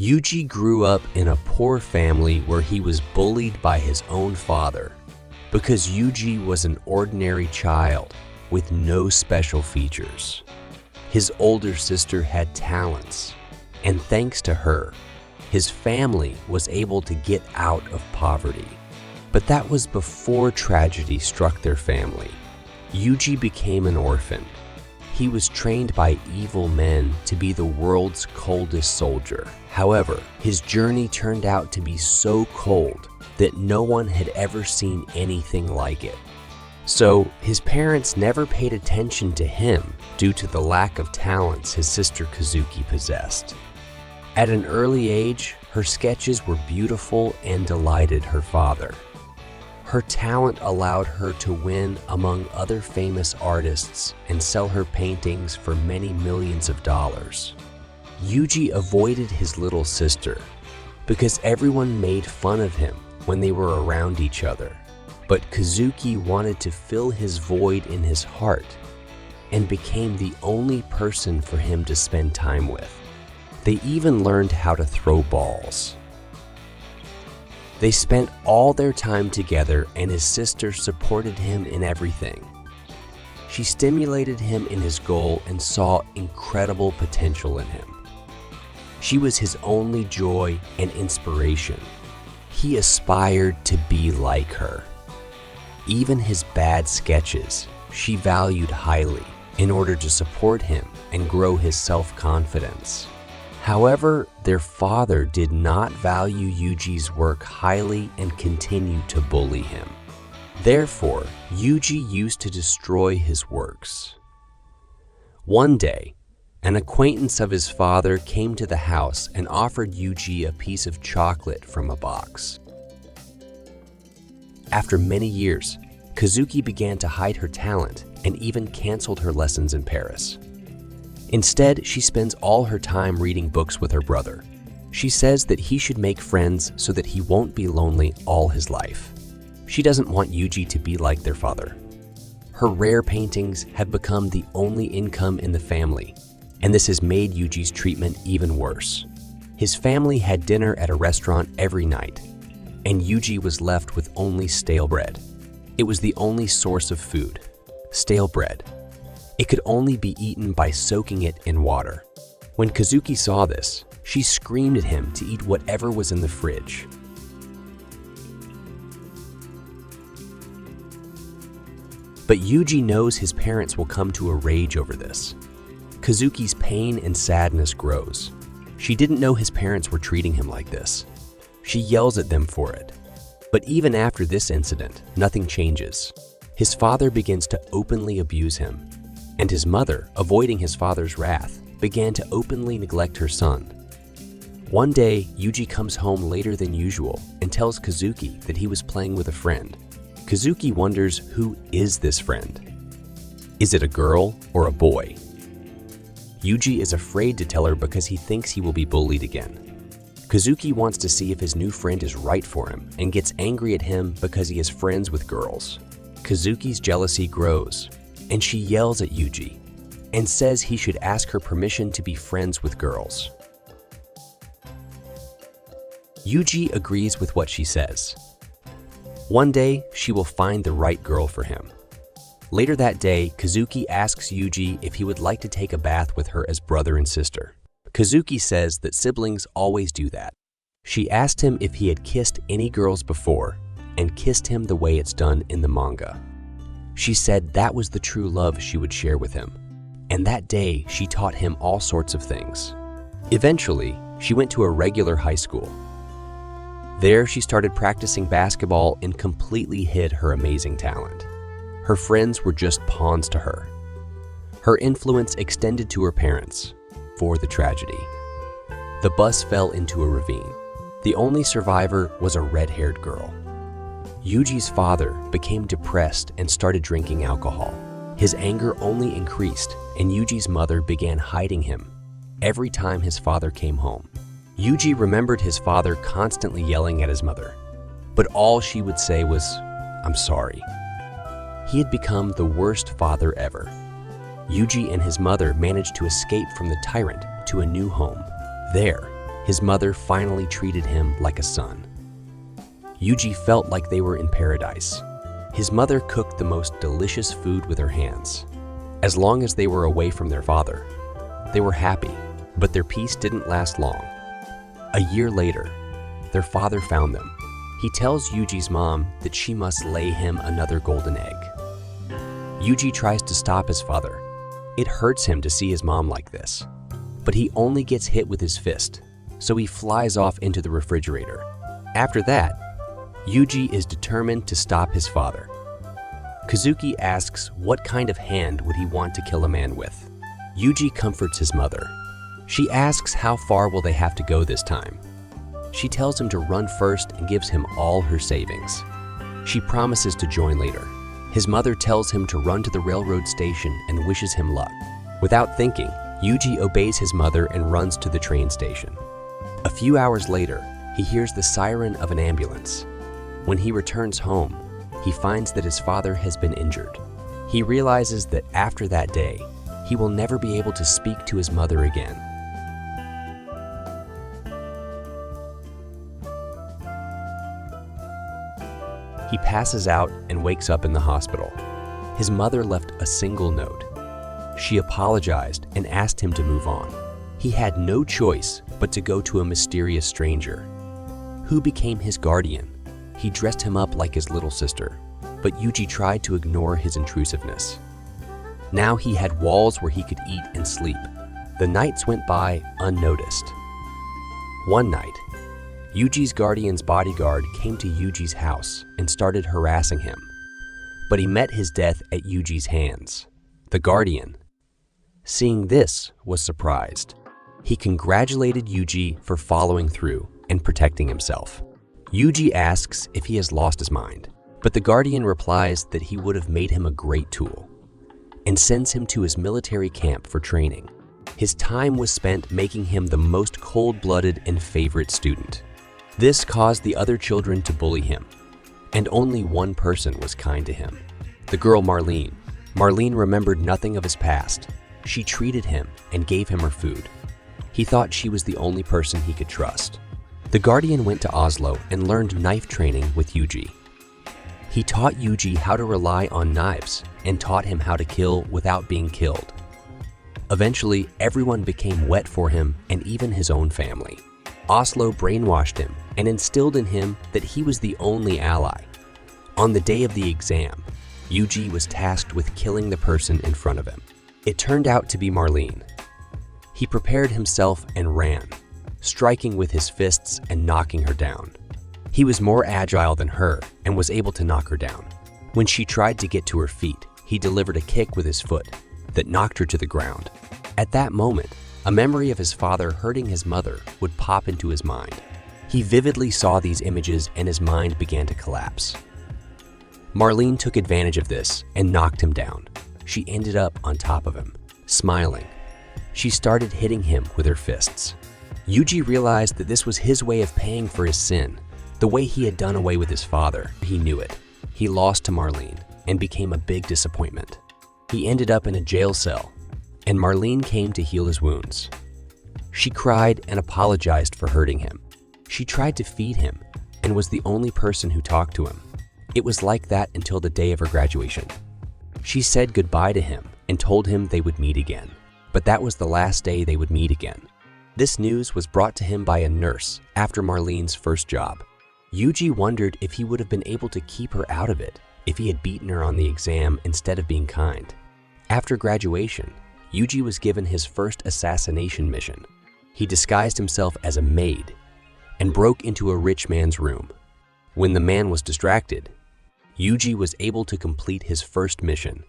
Yuji grew up in a poor family where he was bullied by his own father because Yuji was an ordinary child with no special features. His older sister had talents, and thanks to her, his family was able to get out of poverty. But that was before tragedy struck their family. Yuji became an orphan. He was trained by evil men to be the world's coldest soldier. However, his journey turned out to be so cold that no one had ever seen anything like it. So his parents never paid attention to him due to the lack of talents his sister Kazuki possessed. At an early age, her sketches were beautiful and delighted her father. Her talent allowed her to win among other famous artists and sell her paintings for many millions of dollars. Yuji avoided his little sister because everyone made fun of him when they were around each other. But Kazuki wanted to fill his void in his heart and became the only person for him to spend time with. They even learned how to throw balls. They spent all their time together, and his sister supported him in everything. She stimulated him in his goal and saw incredible potential in him. She was his only joy and inspiration. He aspired to be like her. Even his bad sketches, she valued highly in order to support him and grow his self-confidence. However, their father did not value Yuji's work highly and continued to bully him. Therefore, Yuji used to destroy his works. One day, an acquaintance of his father came to the house and offered Yuji a piece of chocolate from a box. After many years, Kazuki began to hide her talent and even canceled her lessons in Paris. Instead, she spends all her time reading books with her brother. She says that he should make friends so that he won't be lonely all his life. She doesn't want Yuji to be like their father. Her rare paintings have become the only income in the family, and this has made Yuji's treatment even worse. His family had dinner at a restaurant every night, and Yuji was left with only stale bread. It was the only source of food, stale bread. It could only be eaten by soaking it in water. When Kazuki saw this, she screamed at him to eat whatever was in the fridge. But Yuji knows his parents will come to a rage over this. Kazuki's pain and sadness grows. She didn't know his parents were treating him like this. She yells at them for it. But even after this incident, nothing changes. His father begins to openly abuse him, and his mother, avoiding his father's wrath, began to openly neglect her son. One day, Yuji comes home later than usual and tells Kazuki that he was playing with a friend. Kazuki wonders, who is this friend? Is it a girl or a boy? Yuji is afraid to tell her because he thinks he will be bullied again. Kazuki wants to see if his new friend is right for him and gets angry at him because he is friends with girls. Kazuki's jealousy grows, and she yells at Yuji and says he should ask her permission to be friends with girls. Yuji agrees with what she says. One day, she will find the right girl for him. Later that day, Kazuki asks Yuji if he would like to take a bath with her as brother and sister. Kazuki says that siblings always do that. She asked him if he had kissed any girls before and kissed him the way it's done in the manga. She said that was the true love she would share with him. And that day, she taught him all sorts of things. Eventually, she went to a regular high school. There, she started practicing basketball and completely hid her amazing talent. Her friends were just pawns to her. Her influence extended to her parents for the tragedy. The bus fell into a ravine. The only survivor was a red-haired girl. Yuji's father became depressed and started drinking alcohol. His anger only increased, and Yuji's mother began hiding him every time his father came home. Yuji remembered his father constantly yelling at his mother, but all she would say was, "I'm sorry." He had become the worst father ever. Yuji and his mother managed to escape from the tyrant to a new home. There, his mother finally treated him like a son. Yuji felt like they were in paradise. His mother cooked the most delicious food with her hands. As long as they were away from their father, they were happy, but their peace didn't last long. A year later, their father found them. He tells Yuji's mom that she must lay him another golden egg. Yuji tries to stop his father. It hurts him to see his mom like this, but he only gets hit with his fist, so he flies off into the refrigerator. After that, Yuji is determined to stop his father. Kazuki asks what kind of hand would he want to kill a man with. Yuji comforts his mother. She asks how far will they have to go this time. She tells him to run first and gives him all her savings. She promises to join later. His mother tells him to run to the railroad station and wishes him luck. Without thinking, Yuji obeys his mother and runs to the train station. A few hours later, he hears the siren of an ambulance. When he returns home, he finds that his father has been injured. He realizes that after that day, he will never be able to speak to his mother again. He passes out and wakes up in the hospital. His mother left a single note. She apologized and asked him to move on. He had no choice but to go to a mysterious stranger, who became his guardian. He dressed him up like his little sister, but Yuji tried to ignore his intrusiveness. Now he had walls where he could eat and sleep. The nights went by unnoticed. One night, Yuji's guardian's bodyguard came to Yuji's house and started harassing him, but he met his death at Yuji's hands. The guardian, seeing this, was surprised. He congratulated Yuji for following through and protecting himself. Yuji asks if he has lost his mind, but the guardian replies that he would have made him a great tool and sends him to his military camp for training. His time was spent making him the most cold-blooded and favorite student. This caused the other children to bully him, and only one person was kind to him, the girl Marlene. Marlene remembered nothing of his past. She treated him and gave him her food. He thought she was the only person he could trust. The guardian went to Oslo and learned knife training with Yuji. He taught Yuji how to rely on knives and taught him how to kill without being killed. Eventually, everyone became wet for him and even his own family. Oslo brainwashed him and instilled in him that he was the only ally. On the day of the exam, Yuji was tasked with killing the person in front of him. It turned out to be Marlene. He prepared himself and ran, striking with his fists and knocking her down. He was more agile than her and was able to knock her down. When she tried to get to her feet, he delivered a kick with his foot that knocked her to the ground. At that moment, a memory of his father hurting his mother would pop into his mind. He vividly saw these images and his mind began to collapse. Marlene took advantage of this and knocked him down. She ended up on top of him, smiling. She started hitting him with her fists. Yuji realized that this was his way of paying for his sin, the way he had done away with his father. He knew it. He lost to Marlene and became a big disappointment. He ended up in a jail cell, and Marlene came to heal his wounds. She cried and apologized for hurting him. She tried to feed him and was the only person who talked to him. It was like that until the day of her graduation. She said goodbye to him and told him they would meet again, but that was the last day they would meet again. This news was brought to him by a nurse after Marlene's first job. Yuji wondered if he would have been able to keep her out of it if he had beaten her on the exam instead of being kind. After graduation, Yuji was given his first assassination mission. He disguised himself as a maid and broke into a rich man's room. When the man was distracted, Yuji was able to complete his first mission.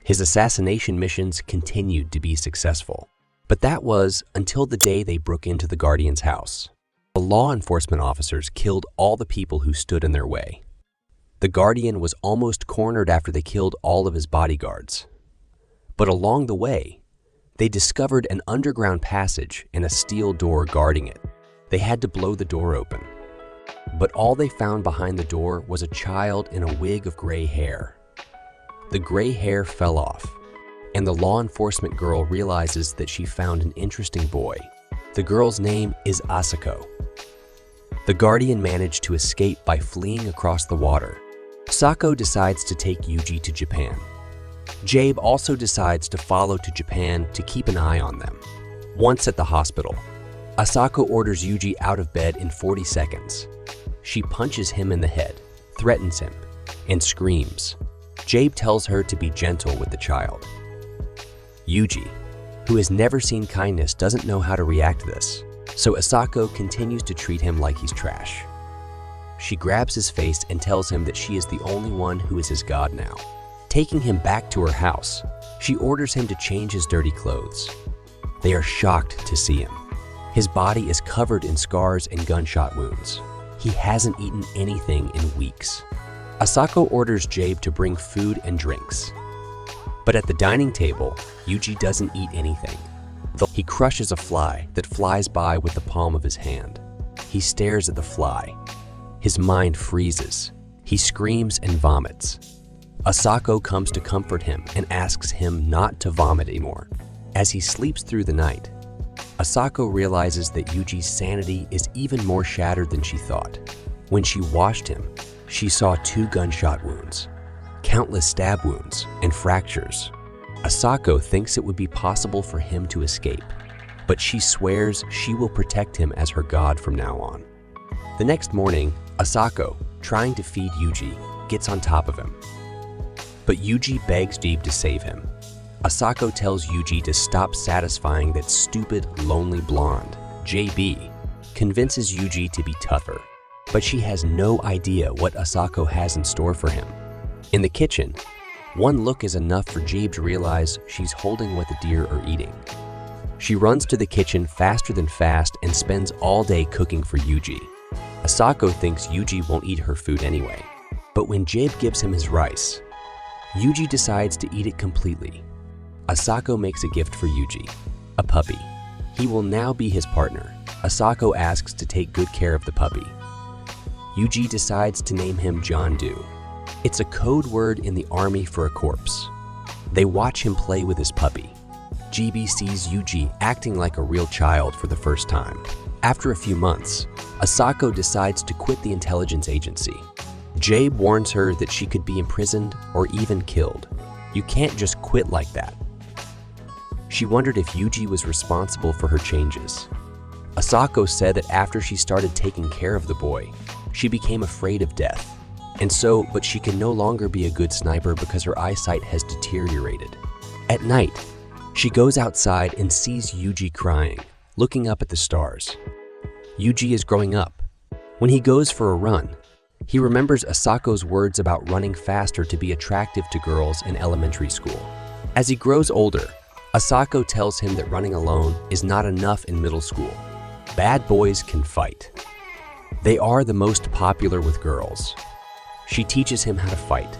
His assassination missions continued to be successful, but that was until the day they broke into the Guardian's house. The law enforcement officers killed all the people who stood in their way. The Guardian was almost cornered after they killed all of his bodyguards. But along the way, they discovered an underground passage and a steel door guarding it. They had to blow the door open. But all they found behind the door was a child in a wig of gray hair. The gray hair fell off, and the law enforcement girl realizes that she found an interesting boy. The girl's name is Asako. The guardian managed to escape by fleeing across the water. Asako decides to take Yuji to Japan. Jabe also decides to follow to Japan to keep an eye on them. Once at the hospital, Asako orders Yuji out of bed in 40 seconds. She punches him in the head, threatens him, and screams. Jabe tells her to be gentle with the child. Yuji, who has never seen kindness, doesn't know how to react to this, so Asako continues to treat him like he's trash. She grabs his face and tells him that she is the only one who is his god now. Taking him back to her house, she orders him to change his dirty clothes. They are shocked to see him. His body is covered in scars and gunshot wounds. He hasn't eaten anything in weeks. Asako orders Jabe to bring food and drinks. But at the dining table, Yuji doesn't eat anything. He crushes a fly that flies by with the palm of his hand. He stares at the fly. His mind freezes. He screams and vomits. Asako comes to comfort him and asks him not to vomit anymore. As he sleeps through the night, Asako realizes that Yuji's sanity is even more shattered than she thought. When she washed him, she saw 2 gunshot wounds, countless stab wounds, and fractures. Asako thinks it would be possible for him to escape, but she swears she will protect him as her god from now on. The next morning, Asako, trying to feed Yuji, gets on top of him. But Yuji begs Jabe to save him. Asako tells Yuji to stop satisfying that stupid, lonely blonde. JB convinces Yuji to be tougher, but she has no idea what Asako has in store for him. In the kitchen, one look is enough for Jabe to realize she's holding what the deer are eating. She runs to the kitchen faster than fast and spends all day cooking for Yuji. Asako thinks Yuji won't eat her food anyway, but when Jabe gives him his rice, Yuji decides to eat it completely. Asako makes a gift for Yuji, a puppy. He will now be his partner. Asako asks to take good care of the puppy. Yuji decides to name him John Doe. It's a code word in the army for a corpse. They watch him play with his puppy. GB sees Yuji acting like a real child for the first time. After a few months, Asako decides to quit the intelligence agency. Jabe warns her that she could be imprisoned or even killed. You can't just quit like that. She wondered if Yuji was responsible for her changes. Asako said that after she started taking care of the boy, she became afraid of death. But she can no longer be a good sniper because her eyesight has deteriorated. At night, she goes outside and sees Yuji crying, looking up at the stars. Yuji is growing up. When he goes for a run, he remembers Asako's words about running faster to be attractive to girls in elementary school. As he grows older, Asako tells him that running alone is not enough in middle school. Bad boys can fight. They are the most popular with girls. She teaches him how to fight,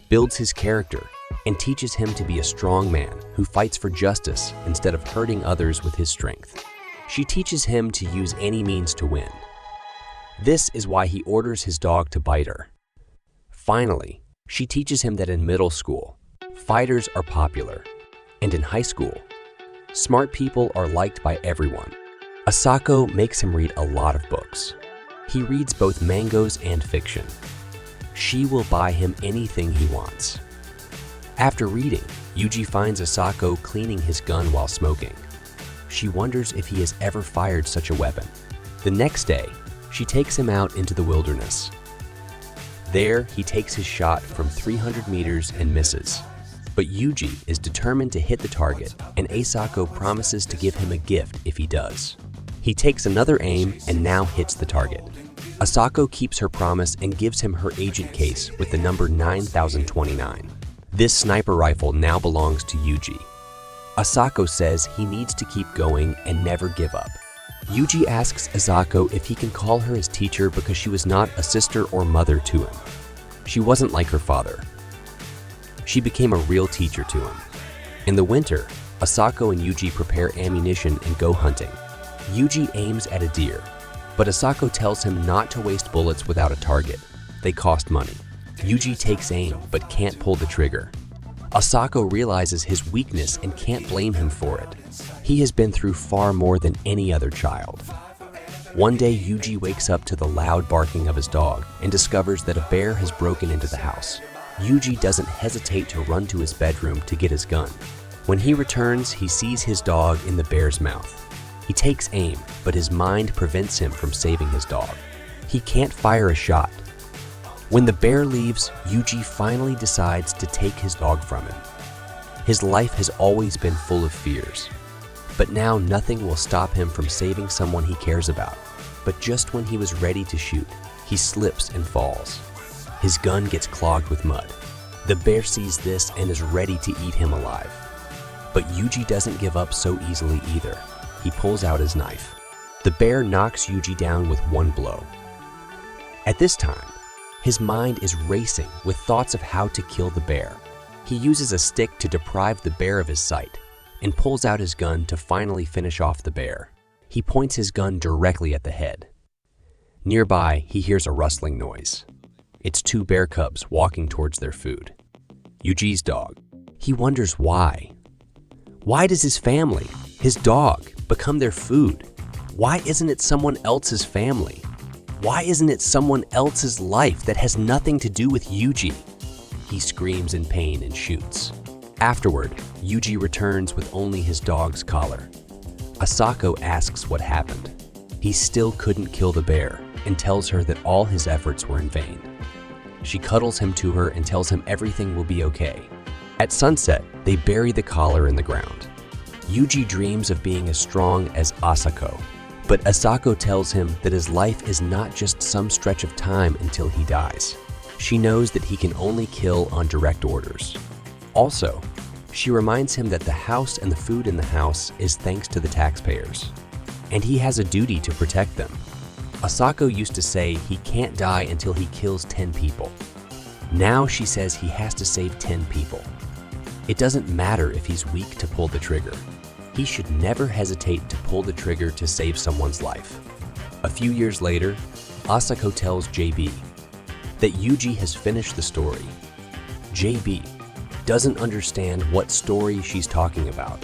builds his character, and teaches him to be a strong man who fights for justice instead of hurting others with his strength. She teaches him to use any means to win. This is why he orders his dog to bite her. Finally, she teaches him that in middle school, fighters are popular, and in high school, smart people are liked by everyone. Asako makes him read a lot of books. He reads both mangas and fiction. She will buy him anything he wants. After reading, Yuji finds Asako cleaning his gun while smoking. She wonders if he has ever fired such a weapon. The next day, she takes him out into the wilderness. There, he takes his shot from 300 meters and misses. But Yuji is determined to hit the target, and Asako promises to give him a gift if he does. He takes another aim and now hits the target. Asako keeps her promise and gives him her agent case with the number 9029. This sniper rifle now belongs to Yuji. Asako says he needs to keep going and never give up. Yuji asks Asako if he can call her his teacher because she was not a sister or mother to him. She wasn't like her father. She became a real teacher to him. In the winter, Asako and Yuji prepare ammunition and go hunting. Yuji aims at a deer, but Asako tells him not to waste bullets without a target. They cost money. Yuji takes aim but can't pull the trigger. Asako realizes his weakness and can't blame him for it. He has been through far more than any other child. One day, Yuji wakes up to the loud barking of his dog and discovers that a bear has broken into the house. Yuji doesn't hesitate to run to his bedroom to get his gun. When he returns, he sees his dog in the bear's mouth. He takes aim, but his mind prevents him from saving his dog. He can't fire a shot. When the bear leaves, Yuji finally decides to take his dog from him. His life has always been full of fears, but now nothing will stop him from saving someone he cares about. But just when he was ready to shoot, he slips and falls. His gun gets clogged with mud. The bear sees this and is ready to eat him alive. But Yuji doesn't give up so easily either. He pulls out his knife. The bear knocks Yuji down with one blow. At this time, his mind is racing with thoughts of how to kill the bear. He uses a stick to deprive the bear of his sight and pulls out his gun to finally finish off the bear. He points his gun directly at the head. Nearby, he hears a rustling noise. It's two bear cubs walking towards their food. Yuji's dog. He wonders why. Why does his family, his dog, become their food? Why isn't it someone else's family? Why isn't it someone else's life that has nothing to do with Yuji? He screams in pain and shoots. Afterward, Yuji returns with only his dog's collar. Asako asks what happened. He still couldn't kill the bear and tells her that all his efforts were in vain. She cuddles him to her and tells him everything will be okay. At sunset, they bury the collar in the ground. Yuji dreams of being as strong as Asako, but Asako tells him that his life is not just some stretch of time until he dies. She knows that he can only kill on direct orders. Also, she reminds him that the house and the food in the house is thanks to the taxpayers, and he has a duty to protect them. Asako used to say he can't die until he kills 10 people. Now she says he has to save 10 people. It doesn't matter if he's weak to pull the trigger. He should never hesitate to pull the trigger to save someone's life. A few years later, Asako tells JB that Yuji has finished the story. JB doesn't understand what story she's talking about.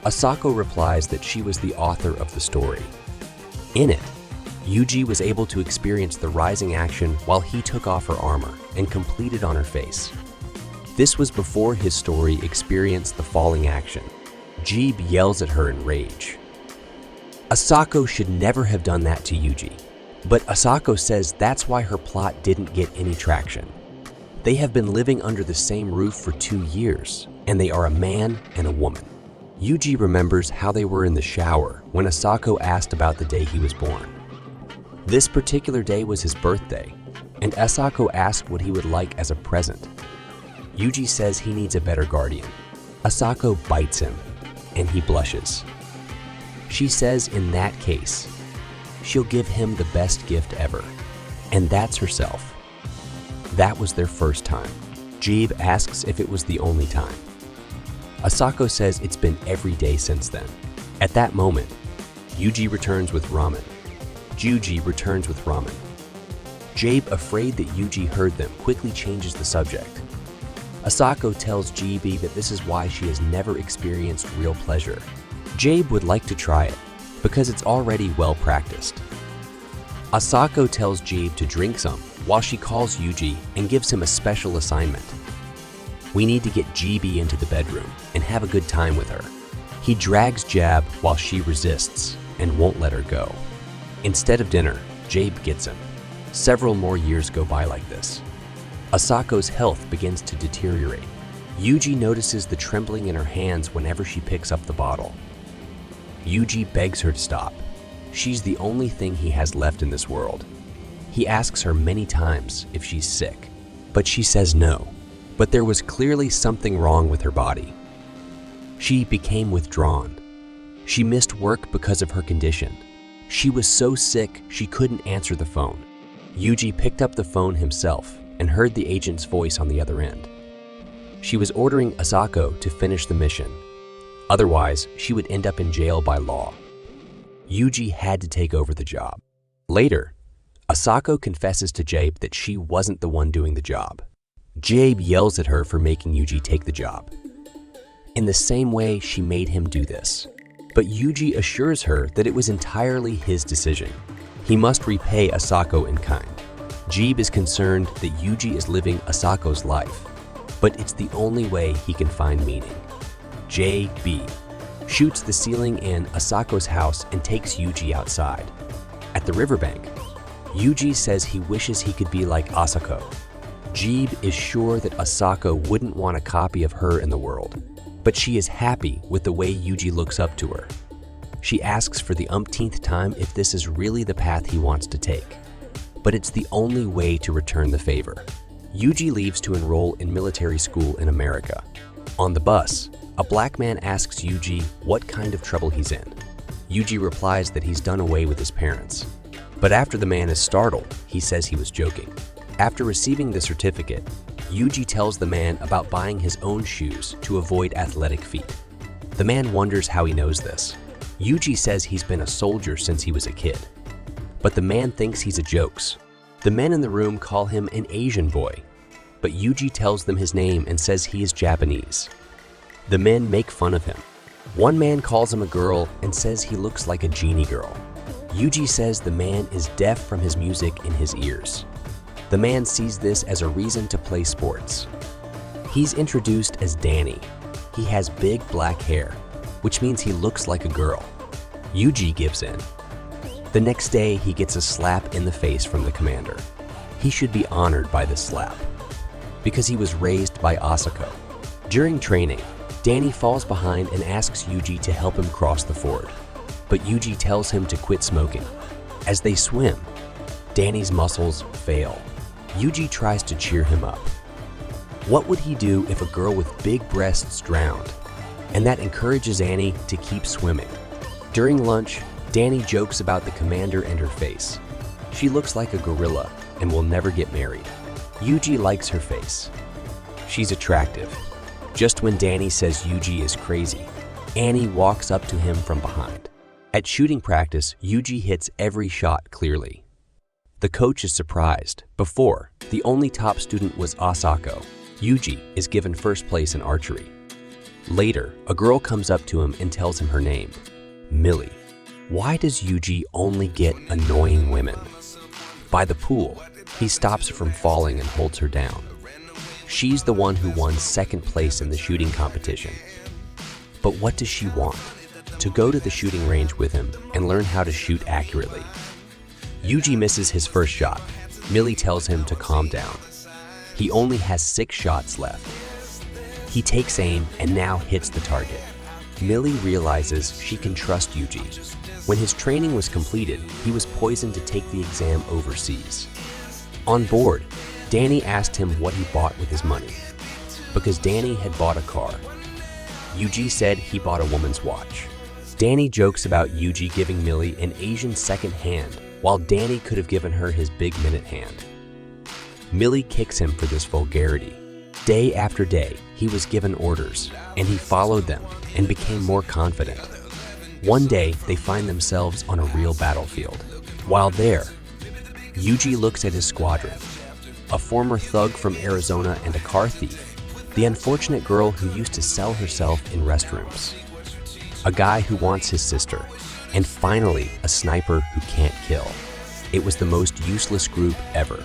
Asako replies that she was the author of the story. In it, Yuji was able to experience the rising action while he took off her armor and completed on her face. This was before his story experienced the falling action. Jeeb yells at her in rage. Asako should never have done that to Yuji, but Asako says that's why her plot didn't get any traction. They have been living under the same roof for 2 years, and they are a man and a woman. Yuji remembers how they were in the shower when Asako asked about the day he was born. This particular day was his birthday, and Asako asked what he would like as a present. Yuji says he needs a better guardian. Asako bites him, and he blushes. She says in that case, she'll give him the best gift ever, and that's herself. That was their first time. Jeeb asks if it was the only time. Asako says it's been every day since then. At that moment, Yuji returns with ramen. Juji returns with ramen. Jabe, afraid that Yuji heard them, quickly changes the subject. Asako tells GB that this is why she has never experienced real pleasure. Jabe would like to try it, because it's already well practiced. Asako tells Jabe to drink some, while she calls Yuji and gives him a special assignment. We need to get GB into the bedroom and have a good time with her. He drags Jab while she resists and won't let her go. Instead of dinner, Jabe gets him. Several more years go by like this. Asako's health begins to deteriorate. Yuji notices the trembling in her hands whenever she picks up the bottle. Yuji begs her to stop. She's the only thing he has left in this world. He asks her many times if she's sick, but she says no. But there was clearly something wrong with her body. She became withdrawn. She missed work because of her condition. She was so sick she couldn't answer the phone. Yuji picked up the phone himself and heard the agent's voice on the other end. She was ordering Asako to finish the mission. Otherwise, she would end up in jail by law. Yuji had to take over the job. Later, Asako confesses to Jabe that she wasn't the one doing the job. Jabe yells at her for making Yuji take the job. In the same way, she made him do this. But Yuji assures her that it was entirely his decision. He must repay Asako in kind. Jabe is concerned that Yuji is living Asako's life, but it's the only way he can find meaning. JB shoots the ceiling in Asako's house and takes Yuji outside. At the riverbank, Yuji says he wishes he could be like Asako. Jabe is sure that Asako wouldn't want a copy of her in the world, but she is happy with the way Yuji looks up to her. She asks for the umpteenth time if this is really the path he wants to take, but it's the only way to return the favor. Yuji leaves to enroll in military school in America. On the bus, a black man asks Yuji what kind of trouble he's in. Yuji replies that he's done away with his parents. But after the man is startled, he says he was joking. After receiving the certificate, Yuji tells the man about buying his own shoes to avoid athletic feet. The man wonders how he knows this. Yuji says he's been a soldier since he was a kid. But the man thinks he's a jokes. The men in the room call him an Asian boy, but Yuji tells them his name and says he is Japanese. The men make fun of him. One man calls him a girl and says he looks like a genie girl. Yuji says the man is deaf from his music in his ears. The man sees this as a reason to play sports. He's introduced as Danny. He has big black hair, which means he looks like a girl. Yuji gives in. The next day, he gets a slap in the face from the commander. He should be honored by this slap, because he was raised by Asako. During training, Danny falls behind and asks Yuji to help him cross the ford, but Yuji tells him to quit smoking. As they swim, Danny's muscles fail. Yuji tries to cheer him up. What would he do if a girl with big breasts drowned? And that encourages Annie to keep swimming. During lunch, Danny jokes about the commander and her face. She looks like a gorilla and will never get married. Yuji likes her face. She's attractive. Just when Danny says Yuji is crazy, Annie walks up to him from behind. At shooting practice, Yuji hits every shot clearly. The coach is surprised. Before, the only top student was Asako. Yuji is given first place in archery. Later, a girl comes up to him and tells him her name, Millie. Why does Yuji only get annoying women? By the pool, he stops her from falling and holds her down. She's the one who won second place in the shooting competition. But what does she want? To go to the shooting range with him and learn how to shoot accurately. Yuji misses his first shot. Millie tells him to calm down. He only has 6 shots left. He takes aim and now hits the target. Millie realizes she can trust Yuji. When his training was completed, he was poisoned to take the exam overseas. On board, Danny asked him what he bought with his money, because Danny had bought a car. Yuji said he bought a woman's watch. Danny jokes about Yuji giving Millie an Asian second hand, while Danny could have given her his big minute hand. Millie kicks him for this vulgarity. Day after day, he was given orders, and he followed them and became more confident. One day, they find themselves on a real battlefield. While there, Yuji looks at his squadron, a former thug from Arizona and a car thief, the unfortunate girl who used to sell herself in restrooms, a guy who wants his sister, and finally, a sniper who can't kill. It was the most useless group ever.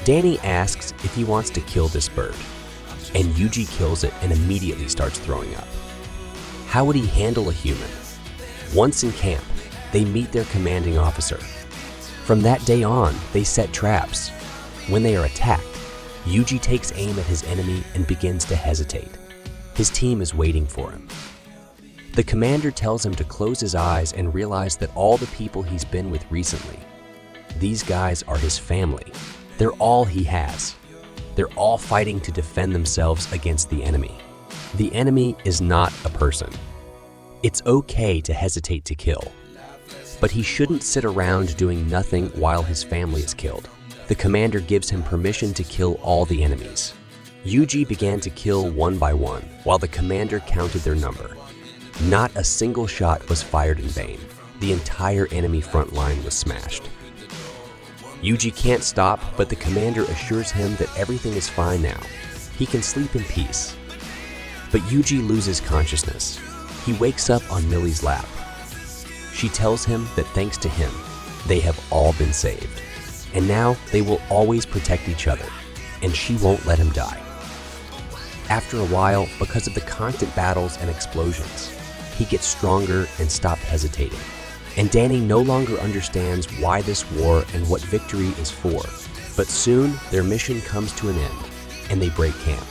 Danny asks if he wants to kill this bird, and Yuji kills it and immediately starts throwing up. How would he handle a human? Once in camp, they meet their commanding officer. From that day on, they set traps. When they are attacked, Yuji takes aim at his enemy and begins to hesitate. His team is waiting for him. The commander tells him to close his eyes and realize that all the people he's been with recently, these guys are his family. They're all he has. They're all fighting to defend themselves against the enemy. The enemy is not a person. It's okay to hesitate to kill, but he shouldn't sit around doing nothing while his family is killed. The commander gives him permission to kill all the enemies. Yuji began to kill one by one, while the commander counted their number. Not a single shot was fired in vain. The entire enemy front line was smashed. Yuji can't stop, but the commander assures him that everything is fine now. He can sleep in peace. But Yuji loses consciousness. He wakes up on Millie's lap. She tells him that thanks to him, they have all been saved. And now they will always protect each other, and she won't let him die. After a while, because of the constant battles and explosions, he gets stronger and stopped hesitating. And Danny no longer understands why this war and what victory is for. But soon, their mission comes to an end, and they break camp.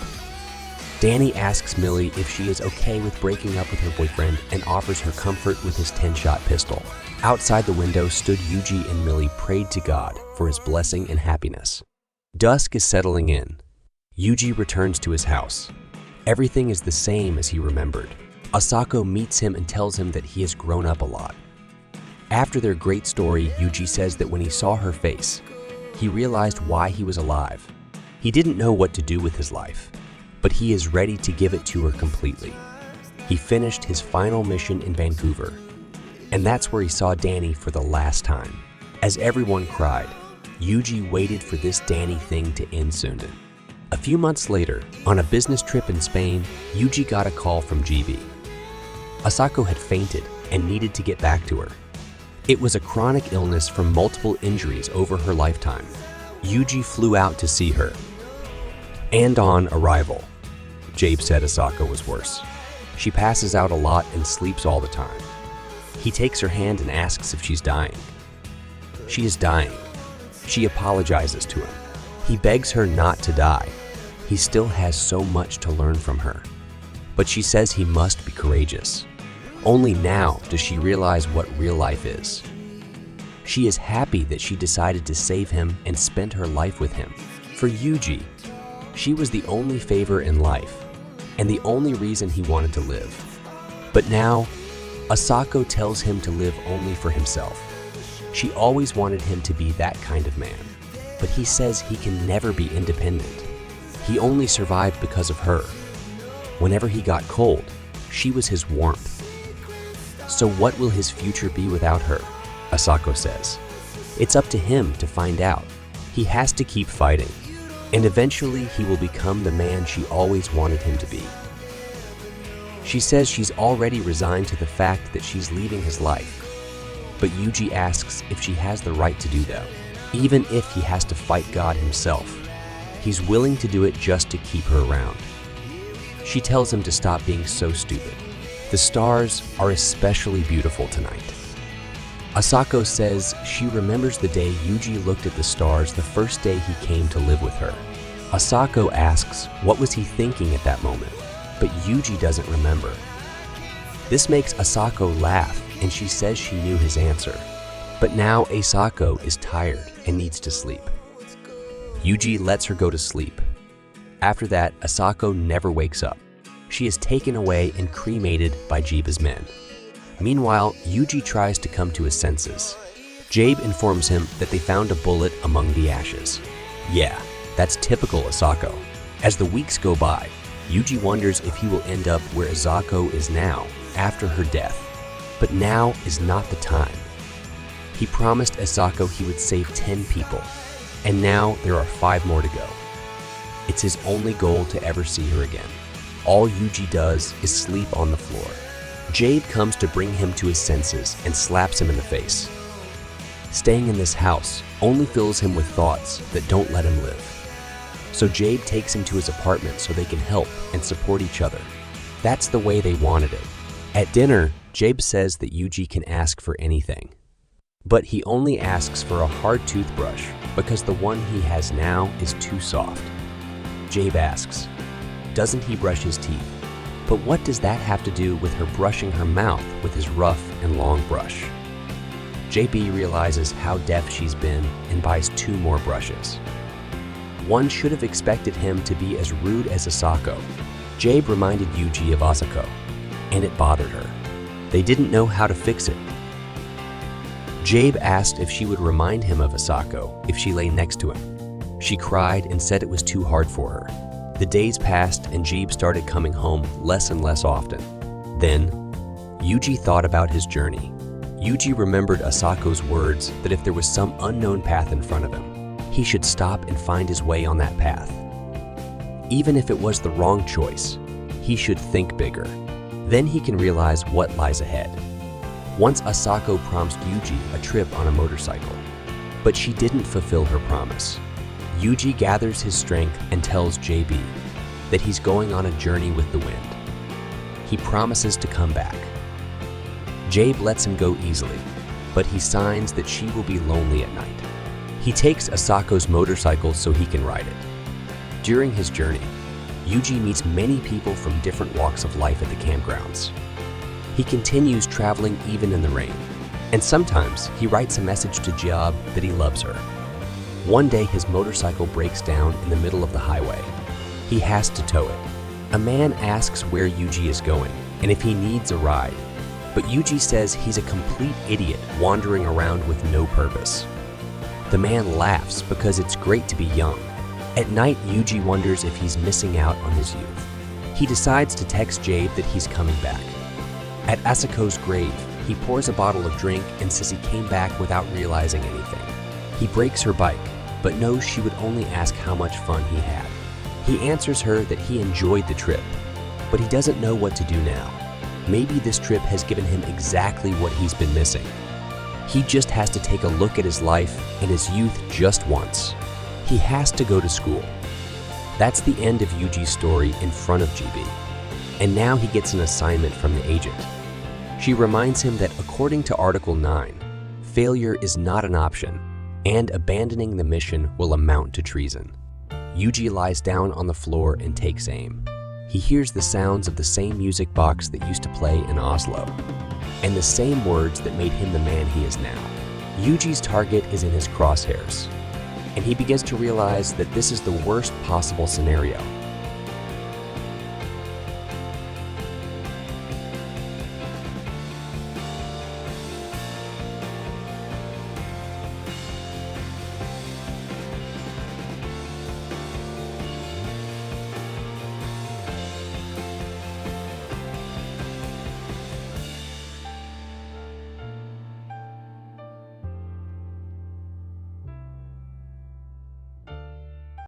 Danny asks Millie if she is okay with breaking up with her boyfriend and offers her comfort with his 10-shot pistol. Outside the window stood Yuji, and Millie prayed to God for his blessing and happiness. Dusk is settling in. Yuji returns to his house. Everything is the same as he remembered. Asako meets him and tells him that he has grown up a lot. After their great story, Yuji says that when he saw her face, he realized why he was alive. He didn't know what to do with his life, but he is ready to give it to her completely. He finished his final mission in Vancouver, and that's where he saw Danny for the last time. As everyone cried, Yuji waited for this Danny thing to end soon. A few months later, on a business trip in Spain, Yuji got a call from GB. Asako had fainted and needed to get back to her. It was a chronic illness from multiple injuries over her lifetime. Yuji flew out to see her. And on arrival, Jabe said Asako was worse. She passes out a lot and sleeps all the time. He takes her hand and asks if she's dying. She is dying. She apologizes to him. He begs her not to die. He still has so much to learn from her. But she says he must be courageous. Only now does she realize what real life is. She is happy that she decided to save him and spend her life with him. For Yuji, she was the only favor in life and the only reason he wanted to live. But now, Asako tells him to live only for himself. She always wanted him to be that kind of man, but he says he can never be independent. He only survived because of her. Whenever he got cold, she was his warmth. So what will his future be without her? Asako says. It's up to him to find out. He has to keep fighting, and eventually he will become the man she always wanted him to be. She says she's already resigned to the fact that she's leaving his life, but Yuji asks if she has the right to do that. Even if he has to fight God himself, he's willing to do it just to keep her around. She tells him to stop being so stupid. The stars are especially beautiful tonight. Asako says she remembers the day Yuji looked at the stars the first day he came to live with her. Asako asks what was he thinking at that moment, but Yuji doesn't remember. This makes Asako laugh, and she says she knew his answer. But now Asako is tired and needs to sleep. Yuji lets her go to sleep. After that, Asako never wakes up. She is taken away and cremated by Jiba's men. Meanwhile, Yuji tries to come to his senses. Jabe informs him that they found a bullet among the ashes. Yeah, that's typical Asako. As the weeks go by, Yuji wonders if he will end up where Asako is now, after her death. But now is not the time. He promised Asako he would save 10 people, and now there are 5 more to go. It's his only goal to ever see her again. All Yuji does is sleep on the floor. Jade comes to bring him to his senses and slaps him in the face. Staying in this house only fills him with thoughts that don't let him live. So Jade takes him to his apartment so they can help and support each other. That's the way they wanted it. At dinner, Jabe says that Yuji can ask for anything. But he only asks for a hard toothbrush because the one he has now is too soft. Jabe asks, doesn't he brush his teeth? But what does that have to do with her brushing her mouth with his rough and long brush? JB realizes how deaf she's been and buys 2 more brushes. One should have expected him to be as rude as Asako. Jabe reminded Yuji of Asako, and it bothered her. They didn't know how to fix it. Jabe asked if she would remind him of Asako if she lay next to him. She cried and said it was too hard for her. The days passed and Jabe started coming home less and less often. Then, Yuji thought about his journey. Yuji remembered Asako's words that if there was some unknown path in front of him, he should stop and find his way on that path. Even if it was the wrong choice, he should think bigger. Then he can realize what lies ahead. Once Asako promised Yuji a trip on a motorcycle, but she didn't fulfill her promise. Yuji gathers his strength and tells JB that he's going on a journey with the wind. He promises to come back. Jabe lets him go easily, but he signs that she will be lonely at night. He takes Asako's motorcycle so he can ride it. During his journey, Yuji meets many people from different walks of life at the campgrounds. He continues traveling even in the rain, and sometimes he writes a message to Job that he loves her. One day his motorcycle breaks down in the middle of the highway. He has to tow it. A man asks where Yuji is going and if he needs a ride, but Yuji says he's a complete idiot wandering around with no purpose. The man laughs because it's great to be young. At night, Yuji wonders if he's missing out on his youth. He decides to text Jabe that he's coming back. At Asako's grave, he pours a bottle of drink and says he came back without realizing anything. He breaks her bike, but knows she would only ask how much fun he had. He answers her that he enjoyed the trip, but he doesn't know what to do now. Maybe this trip has given him exactly what he's been missing. He just has to take a look at his life and his youth just once. He has to go to school. That's the end of Yuji's story in front of GB. And now he gets an assignment from the agent. She reminds him that according to Article 9, failure is not an option, and abandoning the mission will amount to treason. Yuji lies down on the floor and takes aim. He hears the sounds of the same music box that used to play in Oslo, and the same words that made him the man he is now. Yuji's target is in his crosshairs, and he begins to realize that this is the worst possible scenario.